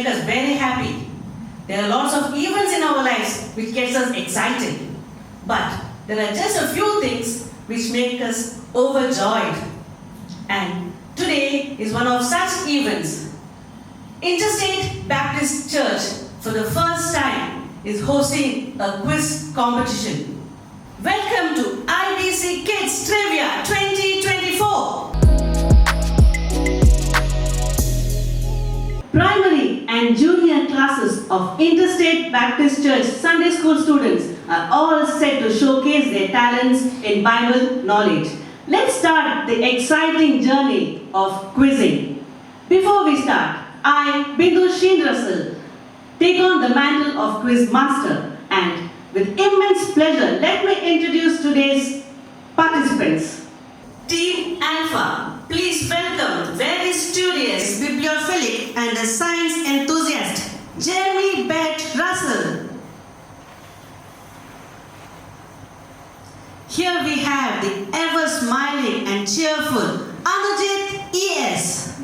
make us very happy. There are lots of events in our lives which gets us excited. But there are just a few things which make us overjoyed. And today is one of such events. Interstate Baptist Church for the first time is hosting a quiz competition. Welcome to IBC Kids Trivia 2024. Primary and junior classes of Interstate Baptist Church Sunday School students are all set to showcase their talents in Bible knowledge. Let's start the exciting journey of quizzing. Before we start, I, Bindu Sheen Russell, take on the mantle of quiz master, and with immense pleasure, let me introduce today's participants. Team Alpha, please welcome very studious bibliophilic and a science enthusiast, Jeremy Bett Russell. Here we have the ever-smiling and cheerful Anujit E.S.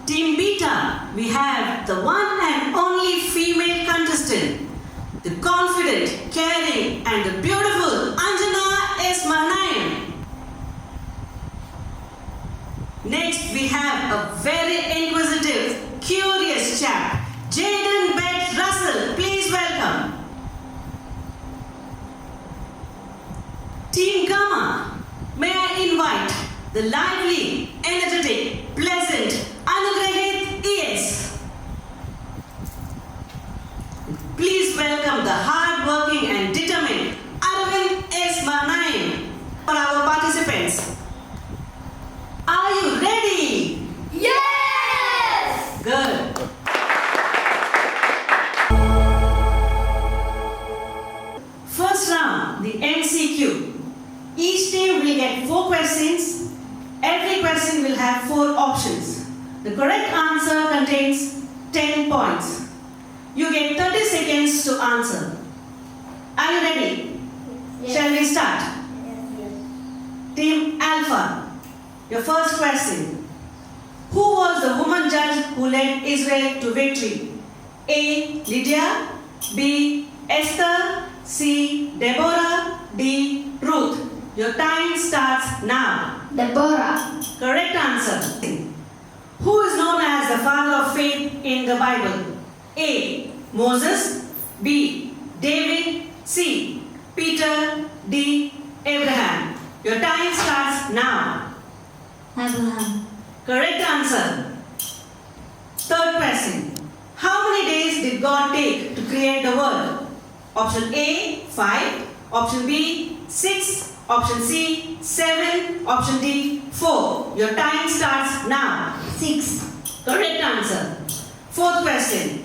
Team Beta, we have the one and only female contestant, the confident, caring and the beautiful Anjana S. Manayan. Next we have a very inquisitive, curious chap, Jaden Bett Russell. Please welcome. Team Gamma, may I invite the lively, energetic, pleasant Anugrahit E.S. Please welcome the hard-working and determined Arvind S. Manayan for our participants. Are you ready? Yes! Good. First round, the MCQ. Each team will get 4 questions. Every question will have 4 options. The correct answer contains 10 points. You get 30 seconds to answer. Are you ready? Yes. Shall we start? Yes. Team Alpha, your first question. Who was the woman judge who led Israel to victory? A. Lydia, B. Esther, C. Deborah, D. Ruth. Your time starts now. Deborah. Correct answer. Who is known as the father of faith in the Bible? A. Moses, B. David, C. Peter, D. Abraham. Your time starts now. Abraham. Correct answer. Third question. How many days did God take to create the world? Option A, 5. Option B, 6. Option C, 7. Option D, 4. Your time starts now. 6. Correct answer. Fourth question.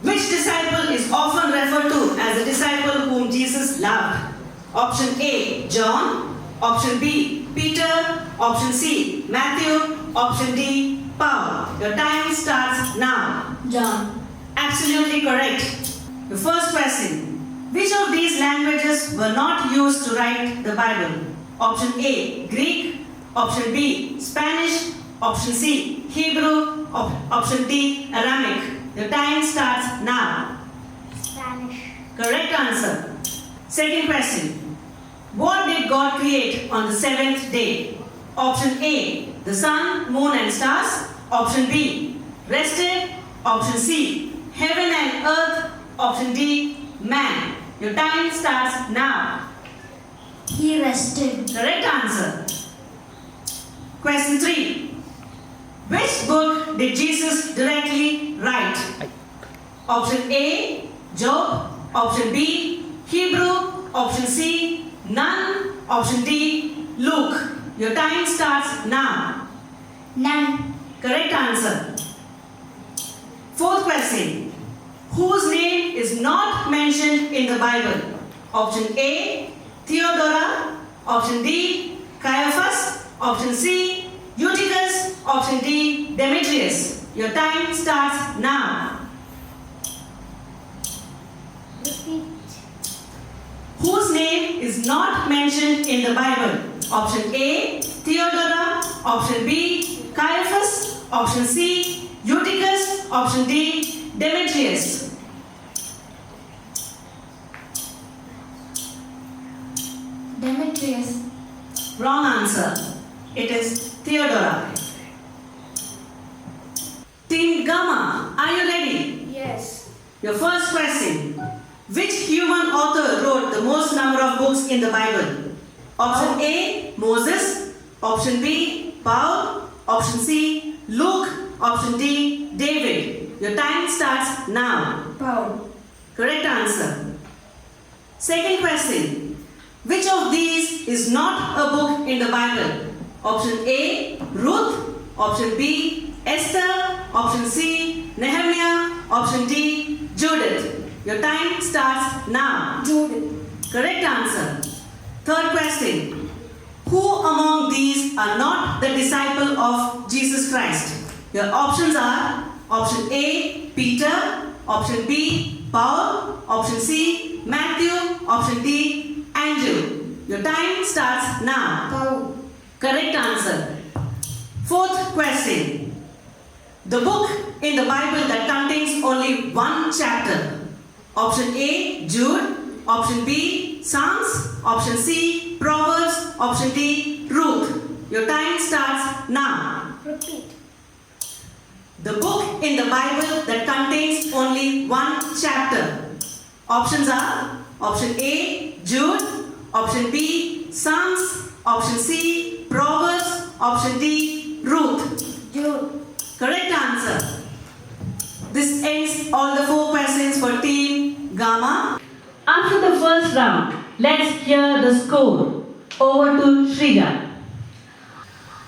Which disciple is often referred to as the disciple whom Jesus loved? Option A, John. Option B, Peter. Option C, Matthew. Option D, Paul. Your time starts now. John. Absolutely correct. The first question. Which of these languages were not used to write the Bible? Option A, Greek. Option B, Spanish. Option C, Hebrew. Option D, Aramaic. Your time starts now. Spanish. Correct answer. Second question. What did God create on the 7th day? Option A, the sun, moon and stars. Option B, rested. Option C, heaven and earth. Option D, man. Your time starts now. He rested. Correct answer. Question 3. Which book did Jesus directly write? Option A, Job. Option B, Hebrew. Option C, none. Option D, Luke. Your time starts now. None. Correct answer. Fourth question. Whose name is not mentioned in the Bible? Option A, Theodora. Option D, Caiaphas. Option C, Eutychus. Option D, Demetrius. Your time starts now. Repeat. Whose name is not mentioned in the Bible? Option A, Theodora. Option B, Caiaphas, option C. Eutychus, option D. Demetrius. Demetrius. Wrong answer. It is Theodora. Team Gamma, are you ready? Yes. Your first question. Which human author wrote the most number of books in the Bible? Option A, Moses. Option B, Paul. Option C, Luke. Option D, David. Your time starts now. Paul. Correct answer. Second question. Which of these is not a book in the Bible? Option A, Ruth. Option B, Esther. Option C, Nehemiah. Option D, Judith. Your time starts now. Judith. Correct answer. Third question. Who among these are not the disciple of Jesus Christ? Your options are option A, Peter. Option B, Paul. Option C, Matthew. Option D, Andrew. Your time starts now. Paul. Correct answer. Fourth question. The book in the Bible that contains only one chapter. Option A, Jude. Option B, Psalms. Option C, Proverbs. Option D, Ruth. Your time starts now. Repeat. The book in the Bible that contains only one chapter. Options are option A, Jude. Option B, Psalms. Option C, Proverbs. Option D, Ruth. Jude. Correct answer. This ends all the 4 questions for Team Gamma. After the first round, let's hear the score. Over to Shrija.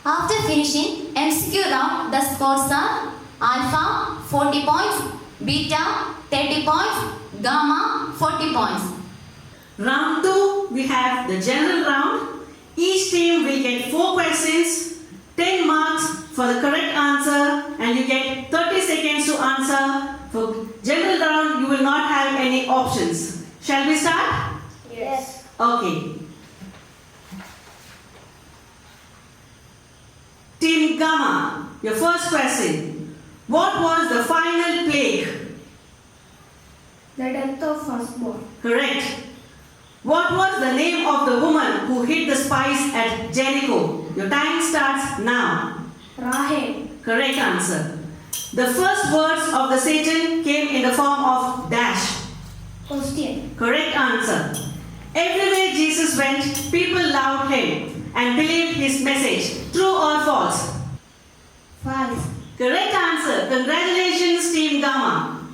After finishing MCQ round, the scores are Alpha 40 points, Beta 30 points, Gamma 40 points. Round 2, we have the general round. Each team will get 4 questions, 10 marks for the correct answer, and you get 30 seconds to answer. For general round, you will not have any options. Shall we start? Yes. Okay. Team Gamma, your first question. What was the final plague? The death of firstborn. Correct. What was the name of the woman who hid the spies at Jericho? Your time starts now. Rahel. Correct answer. The first words of the Satan came in the form of dash. Question. Correct answer. Everywhere Jesus went, people loved him and believed his message. True or false? False. Correct answer. Congratulations, Team Gamma.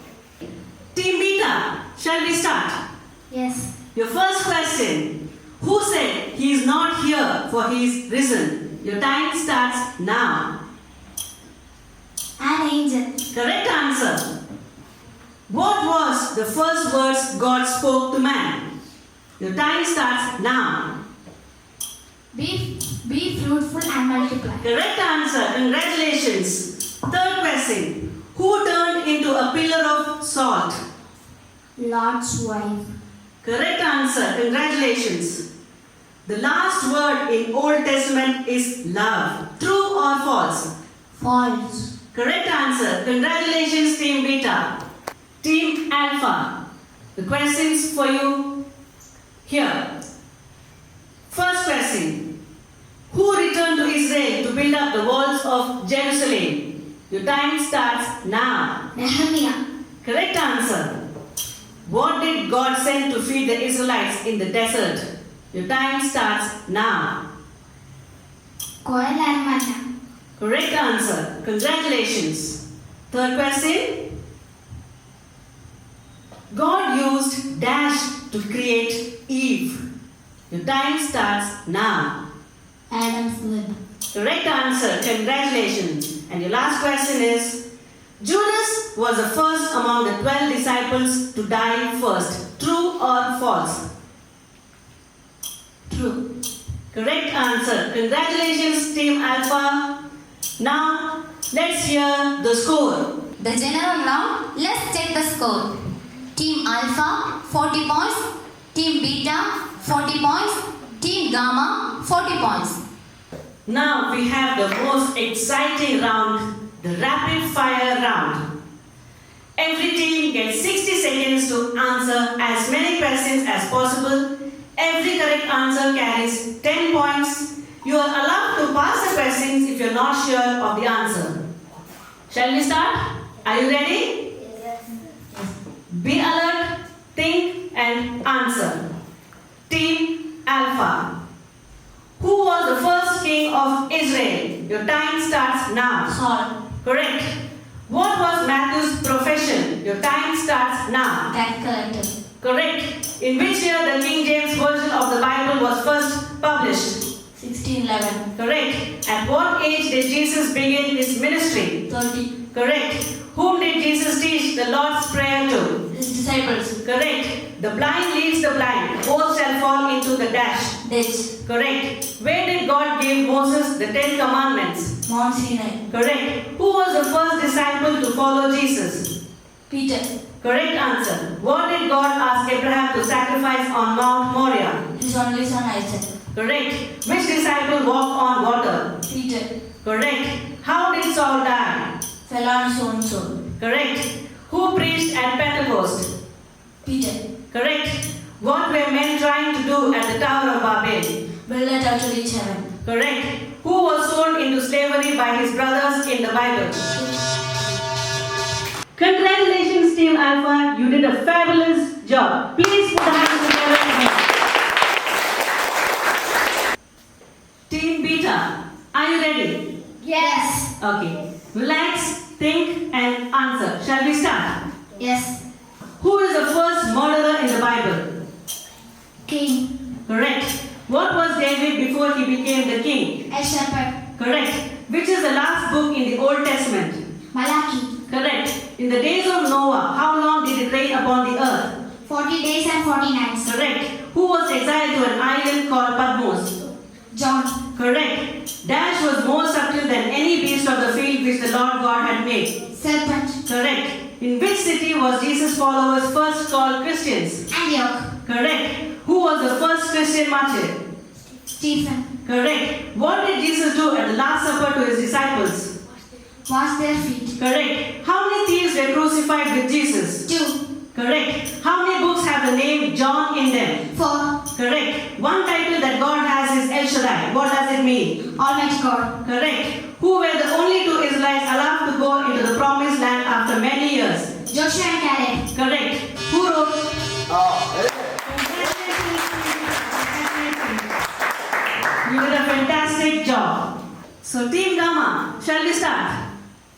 Team Beta, shall we start? Yes. Your first question. Who said he is not here for he is risen? Your time starts now. An angel. Correct answer. What was the first words God spoke to man? Your time starts now. Be fruitful and multiply. Correct answer. Congratulations. Third question. Who turned into a pillar of salt? Lord's wife. Correct answer. Congratulations. The last word in Old Testament is love. True or false? False. Correct answer. Congratulations, Team Beta. Team Alpha. The questions for you here. First question. Who returned to Israel to build up the walls of Jerusalem? Your time starts now. Nehemiah. Correct answer. What did God send to feed the Israelites in the desert? Your time starts now. Quail and manna. Correct answer. Congratulations. Third question. God used dash to create Eve. Your time starts now. Adam's rib. Correct answer. Congratulations. And your last question is, Judas was the first among the 12 disciples to die first. True or false? True. Correct answer. Congratulations, Team Alpha. Now, let's hear the score. The general round, let's check the score. Team Alpha 40 points, Team Beta 40 points, Team Gamma 40 points. Now we have the most exciting round, the rapid fire round. Every team gets 60 seconds to answer as many questions as possible. Every correct answer carries 10 points. You are allowed to pass the questions if you are not sure of the answer. Shall we start? Are you ready? Yes. Be alert, think and answer. Team Alpha. Who was the first king of Israel? Your time starts now. Saul. Correct. What was Matthew's profession? Your time starts now. Tax collector. Correct. In which year the King James Version of the Bible was first published? 1611. Correct. At what age did Jesus begin his ministry? 30. Correct. Whom did Jesus teach the Lord's Prayer to? His disciples. Correct. The blind leads the blind. Both shall fall into the dash. Ditch. Correct. Where did God give Moses the 10 commandments? Mount Sinai. Correct. Who was the first disciple to follow Jesus? Peter. Correct answer. What did God ask Abraham to sacrifice on Mount Moriah? His only son Isaac. Correct. Which disciple walked on water? Peter. Correct. How did Saul die? Fell on his own soul. Correct. Who preached at Pentecost? Peter. Correct. What were men trying to do at the Tower of Babel? Build a tower to reach heaven. Correct. Who was sold into slavery by his brothers in the Bible? Congratulations, Team Alpha. You did a fabulous job. Please put the hands together again. Team Beta, are you ready? Yes. Okay. Relax, think and answer. Shall we start? Yes. Who is the first murderer in the Bible? King. Correct. What was David before he became the king? A shepherd. Correct. Which is the last book in the Old Testament? Malachi. Correct. In the days of Noah, how long did it rain upon the earth? 40 days and 40 nights. Correct. Who was exiled to an island called Patmos? John. Correct. Dash was more subtle than any beast of the field which the Lord God had made. Serpent. Correct. In which city was Jesus' followers first called Christians? Antioch. Correct. Who was the first Christian martyr? Stephen. Correct. What did Jesus do at the Last Supper to his disciples? Wash their feet. Correct. How many thieves were crucified with Jesus? 2. Correct. How many books have the name John in them? 4. Correct. One title that God has is El Shaddai. What does it mean? Almighty God. Correct. Who were the only two Israelites allowed to go into the promised land after many years? Joshua and Caleb. Correct. Who wrote? You did a fantastic job. So Team Gamma, shall we start?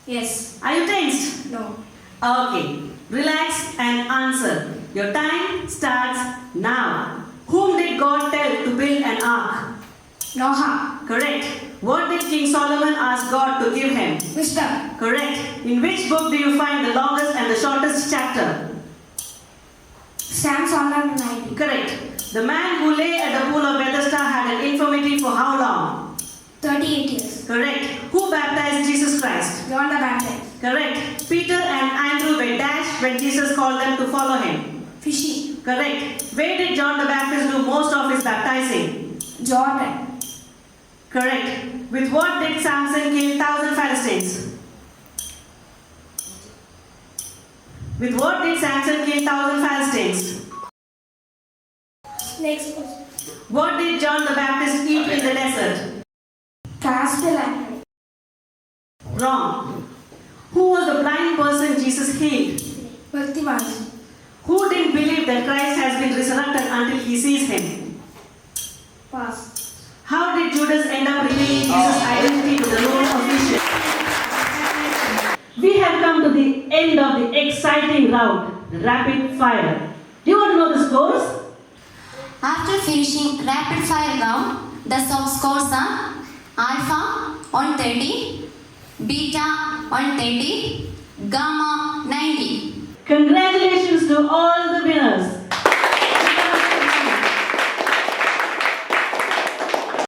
Yes. Are you tensed? No. Okay. Relax and answer. Your time starts now. Whom did God tell to build an ark? Noah. Correct. What did King Solomon ask God to give him? Wisdom. Correct. In which book do you find the longest and the shortest chapter? Psalms 190. Correct. The man who lay at the pool of Bethesda had an infirmity for how long? 38 years. Correct. Who baptized Jesus Christ? John the Baptist. Correct. Peter and Andrew were dashed when Jesus called them to follow him. Fishing. Correct. Where did John the Baptist do most of his baptizing? Jordan. Correct. With what did Samson kill 1,000 Philistines? With what did Samson kill 1,000 Philistines? Next. What did John the Baptist eat in the desert? Castellan. Wrong. Who was the blind person Jesus healed? Bartimaeus. Who didn't believe that Christ has been resurrected until he sees him? Pass. How did Judas end up revealing Jesus' identity to the Roman official? We have come to the end of the exciting round, the rapid fire. Do you want to know the scores? After finishing rapid fire round, the scores are Alpha 130, Beta 130, Gamma 90. Congratulations to all the winners.